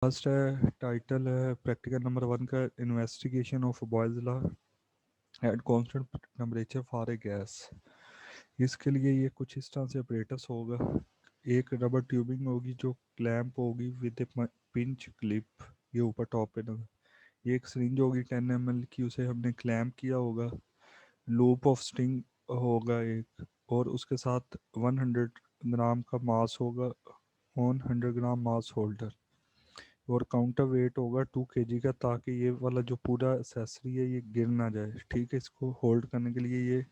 First है title है practical number 1 का investigation of boys law at constant temperature for a gas. इसके लिए ये कुछ इस तरह से ऑपरेटर्स होगा। एक रबर ट्यूबिंग होगी जो क्लैंप होगी विद ए पिंच क्लिप, ये ऊपर टॉप पे ना। ये एक सिरिंज होगी 10 ml की, उसे हमने क्लैंप किया होगा। लूप ऑफ स्टिंग होगा एक, और उसके साथ 100 ग्राम का मास होगा ऑन 100 ग्राम मास होल्डर। और काउंटर वेट होगा 2 kg का, ताकि ये वाला जो पूरा एसेसरी है ये गिर ना जाए। ठीक है, इसको होल्ड करने के लिए ये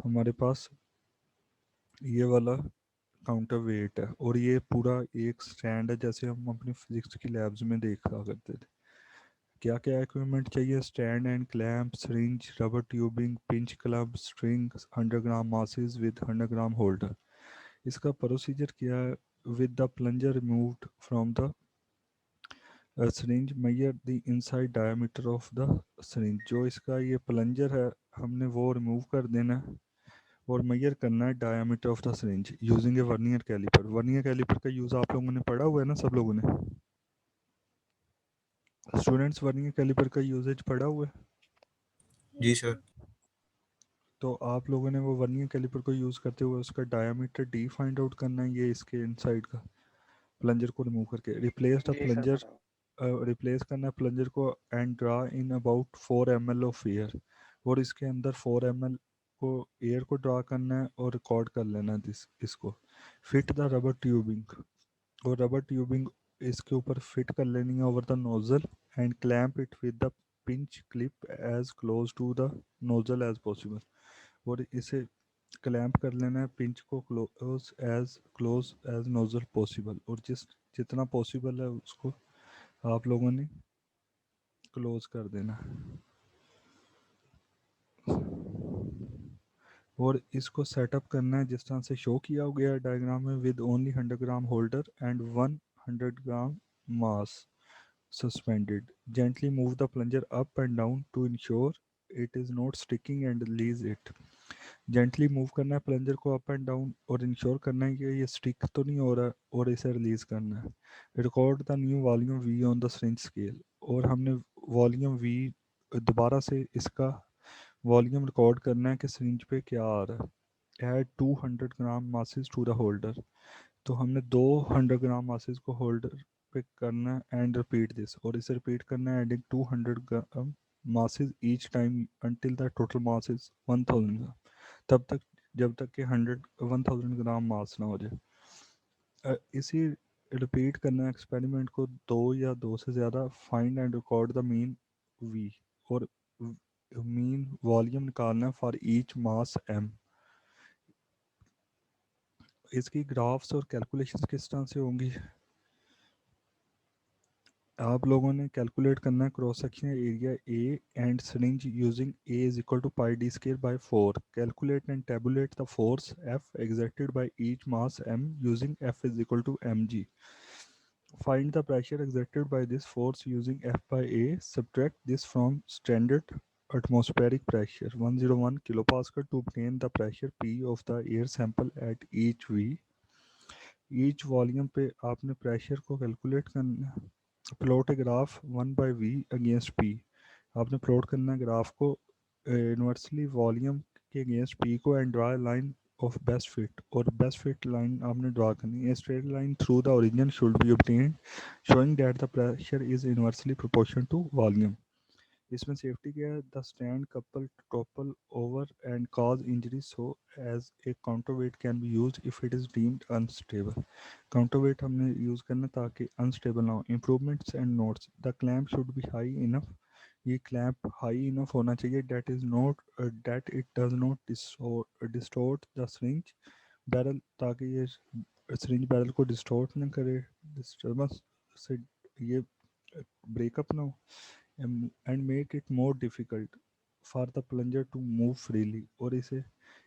हमारे पास ये वाला काउंटर वेट है। और ये पूरा एक स्टैंड है, जैसे हम अपनी फिजिक्स की लैब्स में देखा करते थे। क्या क्या इक्विपमेंट चाहिए? Stand and clamp, syringe, rubber tubing, pinch club, string, 100 gram masses with 100 gram holder. इसका प्रोसीजर क्या है? With the plunger removed from the syringe, measure the inside diameter of the syringe। जो इसका ये प्लंजर है हमने वो रिमूव कर देना है और मेजर करना है diameter of the syringe using a vernier caliper. Vernier caliper का यूज़ आप लोगों ने पढ़ा हुआ है ना, सब लोगों ने? स्टूडेंट्स, वर्नियर कैलिपर का यूजेज पढ़ा हुआ है? जी सर। तो आप लोगों ने वो वर्नियर कैलिपर को यूज़ करते हुए उसका डायमीटर डी फाइंड आउट करना है, ये इसके इनसाइड का प्लंजर को रिमूव करके। रिप्लेस द जी सर प्लंजर, पढ़ा हूँ। रिप्लेस करना है प्लंजर को and draw in about 4 ml of air. और इसके अंदर 4 ml को एयर को ड्रा करना है और रिकॉर्ड कर लेना है इसको। फिट द रबर ट्यूबिंग, और रबर ट्यूबिंग इसके ऊपर फिट कर लेनी है over the nozzle and clamp it with the pinch clip as close to the nozzle as possible. और इसे क्लैंप कर लेना है पिंच को क्लोज एज नोजल पॉसिबल, और जितना पॉसिबल है उसको आप लोगों ने क्लोज कर देना है। और इसको सेटअप करना है जिस तरह से शो किया गया है डायग्राम में, with only 100 gram holder and 100 gram mass suspended. Gently move the plunger up and down to ensure it is not sticking and release it. Gently move करना है प्लंजर को अप एंड डाउन और ensure करना है कि ये stick तो नहीं हो रहा, और इसे रिलीज करना है। Record the new volume we on the syringe scale, और हमने वॉल्यूम वी दोबारा से इसका वॉल्यूम रिकॉर्ड करना है कि सिरिंज पे क्या आ रहा है। Add 200 gram masses to the holder, तो हमने 200 ग्राम मासेस को होल्डर पे करना है एंड रिपीट दिस, और इसे रिपीट करना है adding 200 gram masses each time until the total mass is 1000। तब तक जब तक कि 1000 ग्राम मास ना हो जाए। इसी रिपीट करना एक्सपेरिमेंट को दो या दो से ज़्यादा। Find and record the mean V, और मीन वॉल्यूम निकालना है फॉर ईच मास एम। इसकी ग्राफ्स और कैलकुलेशंस किस तरह से होंगी? आप लोगों ने कैलकुलेट करना है cross section area A and syringe using A is equal to pi D square by 4। Calculate and tabulate the force F exerted by each mass M using F is equal to M G. Find the pressure exerted by this force using F by A. Subtract this from standard atmospheric pressure 101 kilopascal to obtain the pressure P of the air sample at each V. Each volume पे आपने pressure को calculate करना। Plot a graph 1/V against P। आपने plot करना है graph को inversely volume के against P को, and draw line of best fit, और बेस्ट फिट लाइन आपने ड्रा करनी है। Straight line through the origin should be obtained showing that the pressure is inversely proportional to volume। इसमें safety क्या है? The stand कपल topple over and cause injury so as a counter weight can be use if it is deemed unstable. Counter weight हमने use करना ताकि unstable ना हो। Improvements and notes, the clamp should be high enough. ये clamp high enough होना चाहिए that is not that it does not distort the syringe barrel, ताकि ये सिरिंज बैरल को डिस्टोर्ट ना करे, डिस्टर्बेंस से ये ब्रेकअप ना हो। And make it more difficult for the plunger to move freely, और इसे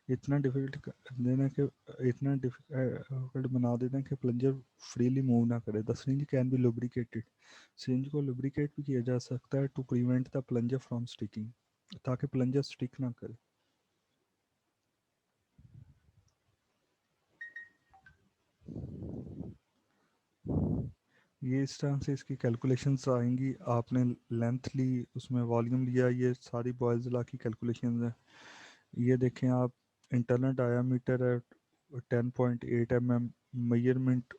इतना डिफिकल्ट देना कि इतना डिफिकल्ट बना देना कि प्लंजर फ्रीली मूव ना करे। The syringe can be lubricated, syringe को लुब्रिकेट भी किया जा सकता है to prevent the plunger from sticking, ताकि प्लंजर स्टिक ना करे। ये इस तरह से इसकी कैलकुलेशंस आएंगी। आपने लेंथ ली, उसमें वॉल्यूम लिया, ये सारी बॉयज़ लॉ की कैलकुलेशंस हैं। ये देखें आप, इंटरनल डायामीटर है 10.8 mm, मेजरमेंट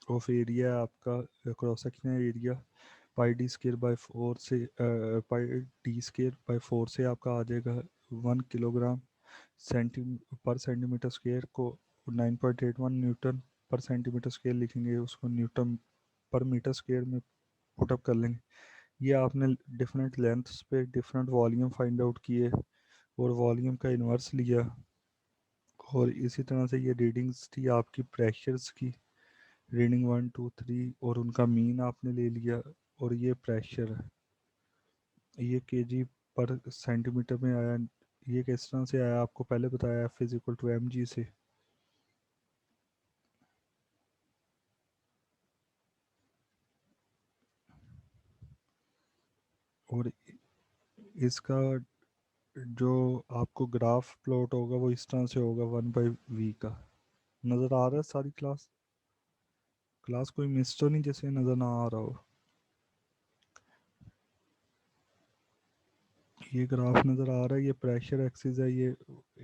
ऑफ एरिया है आपका cross sectional area pi D square by four से पाई डी स्केयर बाई फोर से आपका आ जाएगा 1 किलोग्राम सेंटी पर सेंटीमीटर स्क्वेयर को 9.81 न्यूटन पर सेंटीमीटर स्क्वेयर लिखेंगे, उसको न्यूटन पर मीटर स्क्वेयर में पुटअप कर लेंगे। ये आपने डिफरेंट लेंथ्स पे डिफरेंट वॉल्यूम फाइंड आउट किए और वॉल्यूम का इन्वर्स लिया, और इसी तरह से ये रीडिंग्स थी आपकी प्रेशर्स की, रीडिंग 1 2 3, और उनका मीन आपने ले लिया। और ये प्रेशर है, ये केजी पर सेंटीमीटर में आया। ये किस तरह से आया आपको पहले बताया, F is equal to M G से। और इसका जो आपको ग्राफ प्लॉट होगा वो इस तरह से होगा 1/v का। नज़र आ रहा है सारी क्लास? क्लास कोई मिस तो नहीं जैसे नज़र ना आ रहा हो? ये ग्राफ नज़र आ रहा है, ये प्रेशर एक्सिस है, ये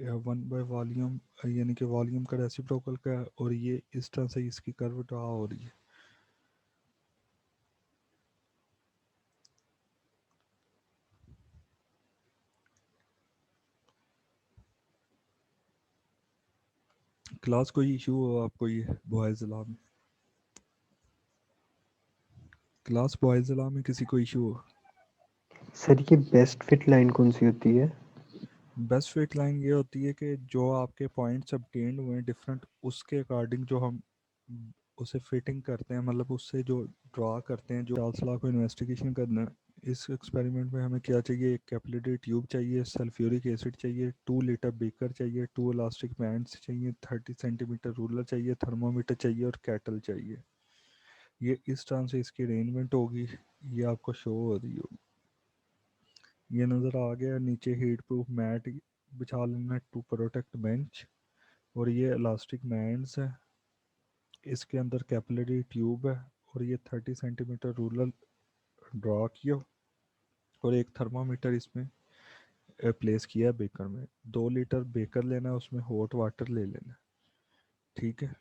1/वॉल्यूम यानी कि वॉल्यूम का रेसिप्रोकल का है, और ये इस तरह से इसकी कर्व ड्रा हो रही है। क्लास कोई इशू हो आपको ये बॉयज़ लॉ में? क्लास बॉयज़ लॉ में किसी को इशू हो? सर ये बेस्ट फिट लाइन कौन सी होती है? बेस्ट फिट लाइन ये होती है कि जो आपके पॉइंट्स obtained हुए हैं डिफरेंट, उसके अकॉर्डिंग जो हम उसे फिटिंग करते हैं, मतलब उससे जो ड्रा करते हैं, जो चार्ल्स लॉ को इन्वेस्टिगेशन करना है। इस एक्सपेरिमेंट में हमें क्या चाहिए, एक कैपिलरी ट्यूब चाहिए, सल्फ्यूरिक एसिड चाहिए, 2 लीटर बेकर चाहिए, 2 इलास्टिक बैंड्स चाहिए, 30 सेंटीमीटर रूलर चाहिए, थर्मोमीटर चाहिए और कैटल चाहिए। ये इस तरह से इसकी अरेंजमेंट होगी, ये आपको शो हो रही होगी। ये नज़र आ गया। नीचे हीट प्रूफ मैट बिछा लेना टू प्रोटेक्ट बेंच, और ये इलास्टिक बैंड्स है, इसके अंदर कैपिलरी ट्यूब है, और ये 30 सेंटीमीटर रूलर ड्रा किया, और एक थर्मामीटर इसमें प्लेस किया है बेकर में। 2 लीटर बेकर लेना है, उसमें हॉट वाटर ले लेना है, ठीक है।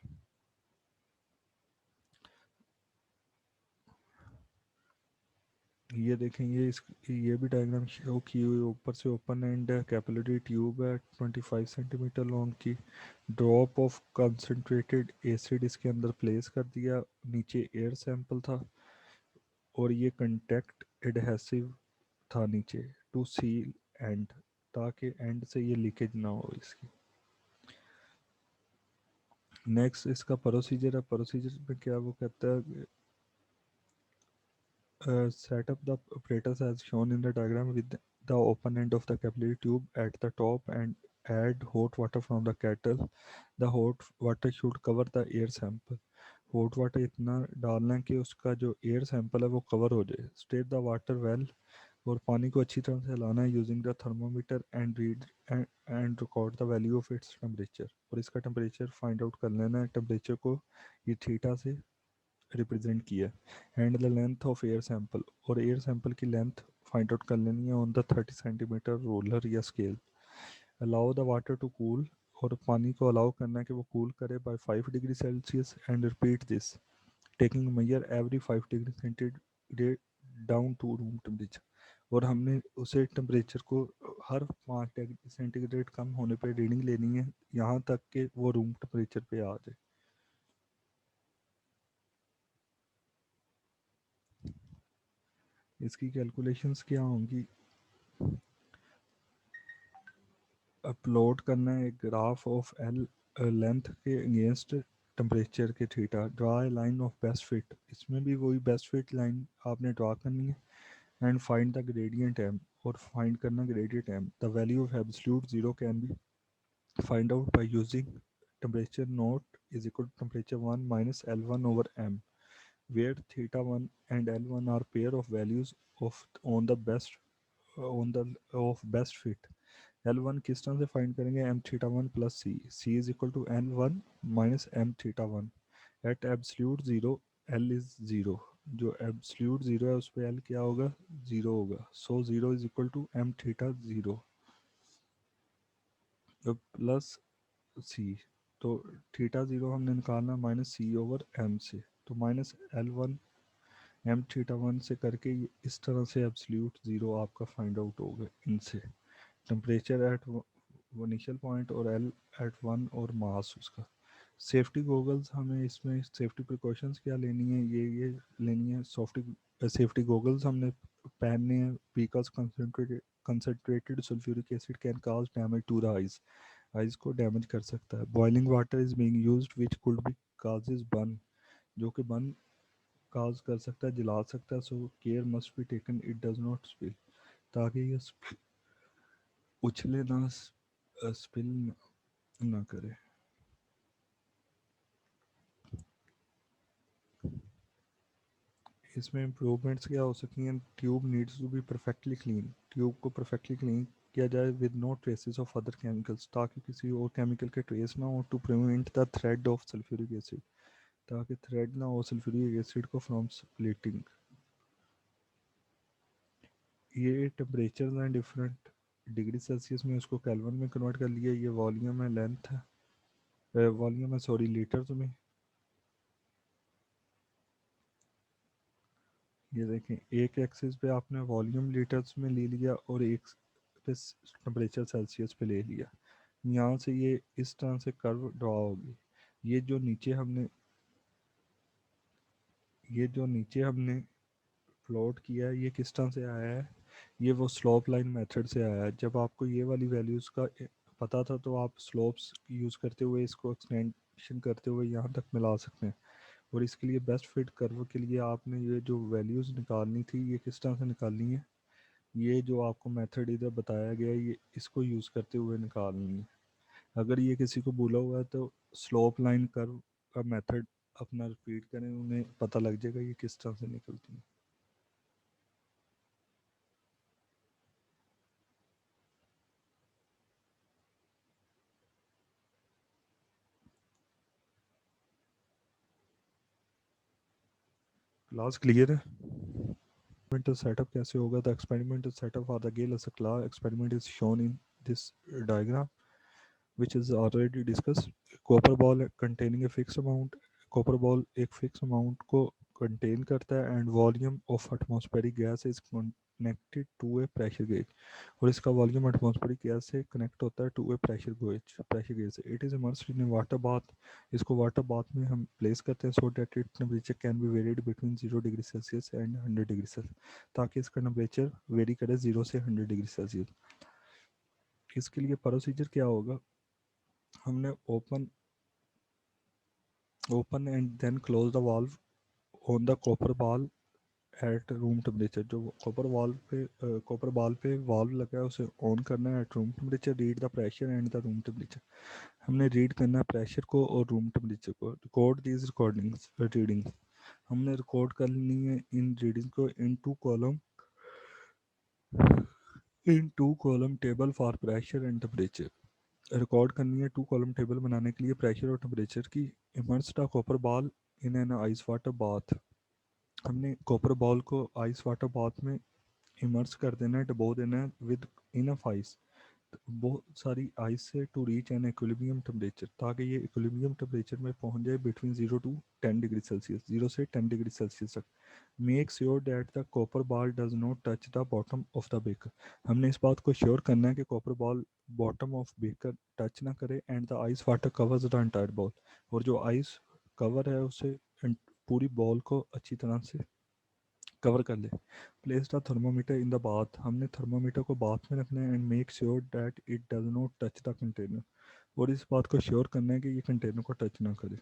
ये देखें, ये भी डायग्राम शो की हुई, ऊपर से ओपन एंड है, कैपिलरी ट्यूब है 25 सेंटीमीटर लॉन्ग की, ड्रॉप ऑफ कंसनट्रेटेड एसिड इसके अंदर प्लेस कर दिया, नीचे एयर सैंपल था, और ये कंटेक्ट एडहेसिव था नीचे टू सील एंड, ताकि एंड से ये लीकेज ना हो इसकी। नेक्स्ट इसका प्रोसीजर है। प्रोसीजर में क्या वो कहता है, set up the apparatus as shown in the diagram with the open end of the capillary tube at the top and add hot water from the kettle. The hot water should cover the air sample. Hot water इतना डालना है कि उसका जो air sample है वो cover हो जाए। स्टेट द वाटर वेल, और पानी को अच्छी तरह से हिलाना है using the thermometer and read and record the value of its temperature, और इसका टेम्परेचर फाइंड आउट कर लेना है। टेम्परेचर को ये थीटा से रिप्रेजेंट किया and the length of air sample, और एयर सैंपल की लेंथ फाइंड आउट कर लेनी है ऑन द 30 सेंटीमीटर रोलर या scale. Allow the water to cool, और पानी को अलाउ करना है कि वो कूल करे by 5 degree Celsius, and repeat this taking measure every 5 degree centigrade down to room temperature, और हमने उसे टेम्परेचर को हर 5 डिग्री सेंटीग्रेड कम होने पे रीडिंग लेनी है, यहाँ तक कि वो रूम टेम्परेचर पे आ जाए। इसकी कैलकुलेशंस क्या होंगी, अपलोड करना है एक ग्राफ ऑफ एल लेंथ के अगेंस्ट टेम्परेचर के theta, draw a line of best fit, इसमें भी वही बेस्ट फिट लाइन आपने ड्रा करनी है, and find the gradient M, और फाइंड करना gradient M. The value of absolute zero can be find out by using temperature nought is equal to temperature 1 minus L1 over m, where theta 1 and L1 are pair of values of on the best on the of best fit। L1 किस तरह से find करेंगे, m theta one plus c, c is equal to L1 minus m theta one at absolute zero L is zero, जो absolute zero है उस पर L क्या होगा, ज़ीरो होगा। So zero is equal to M theta zero plus C. तो theta zero हमने निकालना माइनस सी ओवर एम से, तो minus L one M theta one से करके इस तरह से एब्सोल्यूट ज़ीरो आपका फाइंड आउट होगा इनसे। टेम्परेचर एट इनिशियल पॉइंट और एल एट वन और मास उसका। सेफ्टी गोगल्स हमें इसमें सेफ्टी प्रिकॉशंस क्या लेनी है, ये लेनी है। सेफ्टी गोगल्स हमने पहनने हैं because concentrated sulphuric acid can cause damage to the eyes, eyes को डैमेज कर सकता है। Boiling water is being used which could be causes burn, जो कि बर्न काज कर सकता है, जला सकता है। So care must be taken it does not spill, ताकि ये उछले ना, स्पिल ना करे। इसमें इम्प्रूवमेंट्स क्या हो सकती हैं, tube needs to be perfectly clean, tube को परफेक्टली क्लीन किया जाए with no traces of other chemicals, ताकि किसी और केमिकल के ट्रेस ना हो। To prevent the thread of sulphuric acid, ताकि थ्रेड ना हो सल्फ्यूरिक एसिड को फ्रॉम स्प्लिटिंग। ये टेम्परेचर हैं डिफरेंट डिग्री सेल्सियस में, उसको केल्विन में कन्वर्ट कर लिया। ये वॉल्यूम है, लेंथ है, वॉल्यूम है सॉरी लीटर्स में। ये देखें, एक एक्सिस पे आपने वॉल्यूम लीटर्स में ले लिया और एक पे टेम्परेचर सेल्सियस पे ले लिया। यहाँ से ये इस तरह से कर्व ड्रा होगी। ये जो नीचे हमने ये जो नीचे हमने प्लॉट किया है, ये किस तरह से आया है, ये वो स्लोप लाइन मेथड से आया है। जब आपको ये वाली वैल्यूज़ का पता था तो आप स्लोप्स यूज़ करते हुए इसको एक्सटेंशन करते हुए यहाँ तक मिला सकते हैं। और इसके लिए बेस्ट फिट कर्व के लिए आपने ये जो वैल्यूज़ निकालनी थी, ये किस तरह से निकालनी है, ये जो आपको मेथड इधर बताया गया है, ये इसको यूज़ करते हुए निकालनी है। अगर ये किसी को भूला हुआ है तो स्लोप लाइन कर्व का मेथड अपना रिपीट करें, उन्हें पता लग जाएगा ये किस तरह से निकलती है। क्लास क्लियर है? एक्सपेरिमेंटल सेटअप कैसे होगा? The experimental setup for the गेल क्लास experiment is shown in this diagram which is already discussed. Copper ball containing a fixed amount, copper ball एक fixed amount को contain करता है and volume of atmospheric gas is connected to a pressure gauge, और इसका volume atmospheric gas से connect होता है to a pressure gauge से। It is immersed in a water bath, इसको water bath में हम place करते हैं so that its temperature can be varied between 0 degree Celsius and 100 degree Celsius, ताकि इसका temperature vary करे 0 से 100 degree Celsius। इसके लिए प्रोसीजर क्या होगा, हमने open and then close the valve on the copper ball at room temperature। जो कॉपर बॉल पे वाल्व लगा है उसे ऑन करना है at room temperature. Read the pressure and the room temperature, हमने रीड करना है प्रेशर को और रूम टेम्परेचर को। रिकॉर्ड दीज रीडिंग्स, हमने रिकॉर्ड करनी है इन रीडिंग को in two column table for pressure and temperature. Record करनी है 2 कॉलम टेबल बनाने के लिए प्रेशर और टेम्परेचर की। Immerse the copper ball in an ice water bath, हमने कॉपर बॉल को आइस वाटर बाथ में इमर्स कर देना है, डबो देना है विद इनफ आइस, बहुत सारी आइस से, to reach an equilibrium temperature, ताकि ये इक्विलिब्रियम टेम्परेचर में पहुंच जाए बिटवीन 0 टू 10 डिग्री सेल्सियस, 0 से 10 डिग्री सेल्सियस तक। Make sure that the copper ball does not touch the bottom of the baker, हमने इस बात को श्योर करना है कि copper ball bottom of baker touch ना करे। And the ice water covers the entire ball, और जो आइस कवर है उसे पूरी बॉल को अच्छी तरह से कवर कर ले। Place the thermometer in the bath, हमने थर्मोमीटर को बाथ में रखना है। And make sure that it does not touch the container, और इस बात को श्योर करना है कि ये कंटेनर को टच ना करे।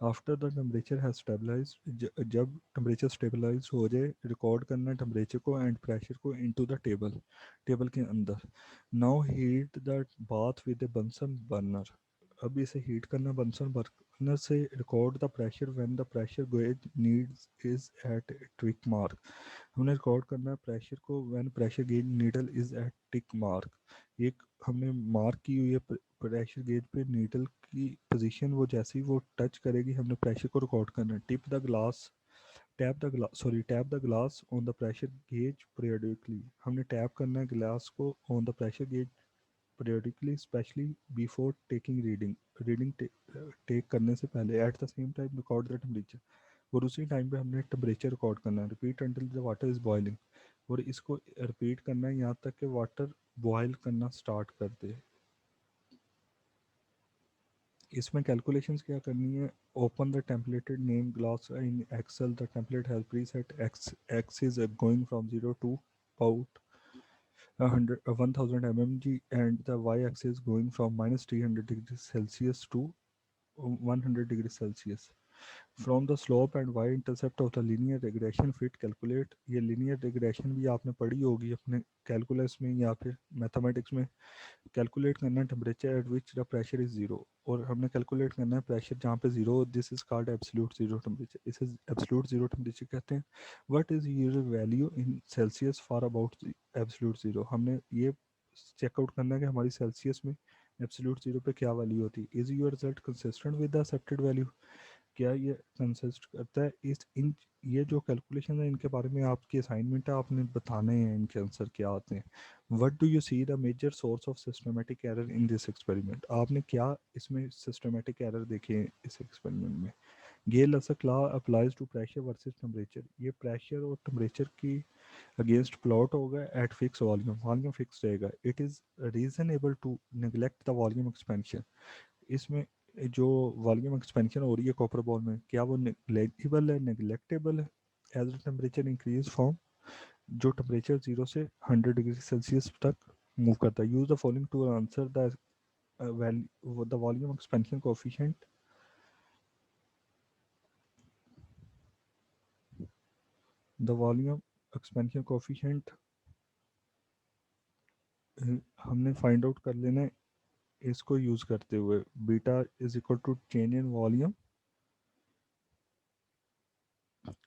After the temperature has stabilize, जब टेम्परेचर स्टेबलाइज हो जाए, रिकॉर्ड करना है टेम्परेचर को एंड प्रेशर को इनटू द टेबल के अंदर। Now heat the bath with a Bunsen burner, अब इसे हीट करना बंसन बर्नर से। Record the pressure when the pressure gauge needle is at tick mark, हमने रिकॉर्ड करना है प्रेशर को when pressure gauge needle is at tick mark, एक हमने मार्क की हुई है प्रेशर गेज पे नीडल की पोजीशन वो जैसे ही वो टच करेगी हमने प्रेशर को रिकॉर्ड करना है। Tap the glass on the pressure gauge periodically। हमने टैप करना है ग्लास को on the pressure gauge periodically, especially before taking reading take करने से पहले। At the same time record the temperature, और उसी टाइम पे हमने टेम्परेचर रिकॉर्ड करना है। Repeat until the water is boiling, और इसको रिपीट करना है यहाँ तक कि वाटर बॉयल करना स्टार्ट कर दे। इसमें कैलकुलेशंस क्या करनी है? Open the templated name glass in Excel. The template has preset X is going from 0 to about 1000 mmg, and the y-axis going from minus 300 degrees Celsius to 100 degrees Celsius. From the slope and y-intercept of the linear regression fit calculate। ये linear regression भी आपने पढ़ी होगी अपने calculus में या फिर mathematics में। कैलकुलेट करना है temperature at which the pressure is zero, और हमने कैलकुलेट करना है प्रेशर जहाँ पे zero. This is called absolute zero temperature. इसे एब्सोल्यूट जीरो टेम्परेचर कहते हैं। What is your value in Celsius for about absolute zero. हमने ये चेकआउट करना है कि हमारी सेल्सियस में एब्सोल्यूट जीरो पे क्या वैल्यू होती है। Is your result consistent with the accepted value, क्या ये कंसिस्ट करता है। इस इन ये जो कैलकुलेशन है इनके बारे में आपकी असाइनमेंट है, आपने बताने हैं इनके आंसर क्या आते हैं। What do you see the major source of systematic error in this experiment. आपने क्या इसमें सिस्टमेटिक एरर देखे हैं इस एक्सपेरिमेंट में। Gay Lussac law applies to pressure versus temperature. ये प्रेशर और टेम्परेचर की अगेंस्ट प्लॉट होगा at fix volume. Volume fix रहेगा। It is reasonable to neglect the volume expansion. इसमें जो वॉल्यूम एक्सपेंशन हो रही है कॉपर बॉल में, क्या वो नेग्लेक्टेबल है? नेग्लेक्टेबल है। As the temperature increase from, जो टेम्परेचर 0 से 100 डिग्री सेल्सियस तक मूव करता है। Use the following to answer the volume expansion coefficient. The volume expansion coefficient हमने फाइंड आउट कर लेना है इसको यूज करते हुए। Beta is equal to change in volume,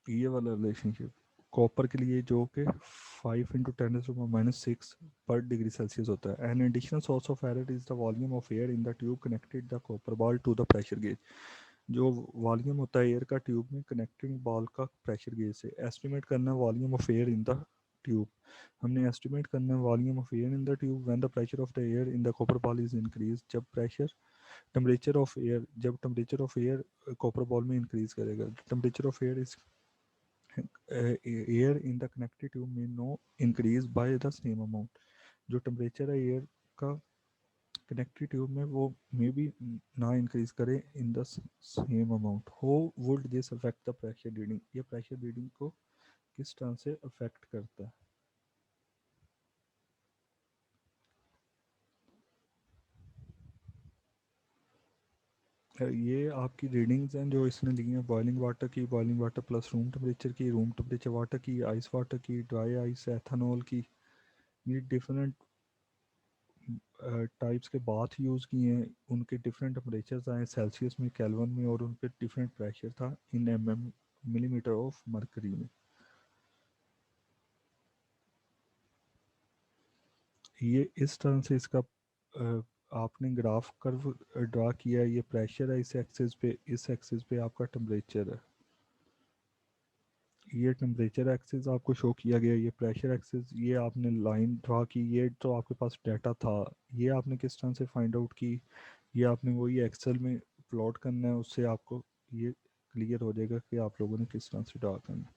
ये वाला रिलेशनशिप कॉपर के लिए जो कि 5 × 10⁻⁻⁶ पर डिग्री सेल्सियस होता है। An additional source of error is the volume of air in the tube connected the copper ball to the pressure gauge. जो वॉल्यूम होता है एयर का ट्यूब में कनेक्टिंग बॉल का प्रेशर गेज से। एस्टिमेट करना है volume of air in the tube. हमने एस्टिमेट करना है volume of air in the tube when the pressure of the air in the copper ball is increase. जब temperature of air copper ball में increase करेगा। Temperature of air is air in the connected tube में no increase by the same amount. जो temperature है air का connected tube में वो may be ना इंक्रीज करे in the same amount. How would this affect the pressure reading. ये pressure reading को किस तरह से अफेक्ट करता है। ये आपकी रीडिंग्स हैं जो इसने ली हैं। Boiling water plus room temperature की, रूम टेम्परेचर वाटर की, आइस वाटर की, ड्राई आइस, एथेनॉल की। ये डिफरेंट टाइप्स के बाथ यूज़ किए हैं। उनके डिफरेंट टेम्परेचर्स आए सेल्सियस में, केल्विन में, और उन पर डिफरेंट प्रेशर था इन मिलीमीटर ऑफ मरकरी में। ये इस तरह से इसका आपने ग्राफ कर्व ड्रा किया है। ये प्रेशर है इस एक्सिस पे, इस एक्सिस पे आपका टेम्परेचर है। ये टेम्परेचर एक्सिस आपको शो किया गया। ये प्रेशर एक्सिस, ये आपने लाइन ड्रा की। ये तो आपके पास डाटा था, ये आपने किस तरह से फाइंड आउट की, ये आपने वही एक्सेल में प्लॉट करना है। उससे आपको ये क्लियर हो जाएगा कि आप लोगों ने किस तरह से ड्रा करना है।